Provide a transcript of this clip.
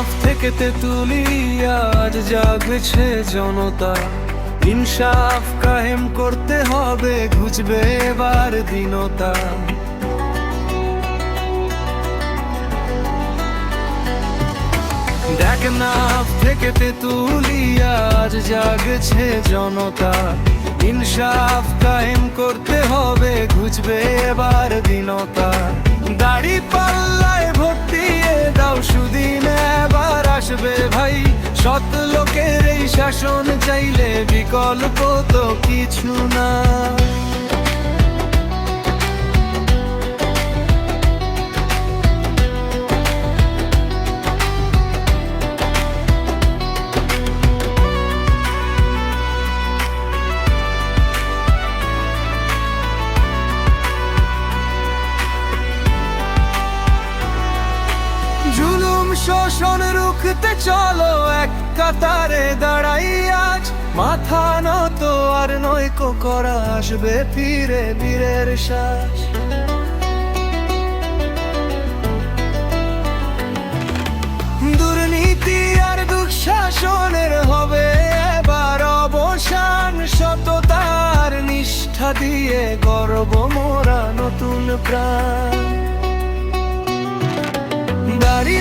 নাফ থেকে তেতুলিয়া আজ জাগছে জনতা। ইনসাফ কায়েম করতে হবে, ঘুচবে এবার দীনতা। দেখ নাফ থেকে তেতুলিয়া আজ জাগছে জনতা। ইনসাফ কায়েম করতে হবে, ঘুচবে এবার দীনতা। দাড়ি পাল্লায় ভোট দিয়ে দাও, সুদিন এবার আসবে ভাই। সৎ লোকের এই শাসন চাইলে বিকল্প তো কিছু না। জুলুম শোষণ রুখতে চলো এক কাতারে দাঁড়াই আজ। মাথা নত আর নয়কো করা, আসবে ফিরে বীরের শ্বাস। দুর্নীতি আর দুঃশাসনের হবে এবার অবসান। সততার নিষ্ঠা দিয়ে গর্ব মোরা নতুন প্রাণ। দাড়ি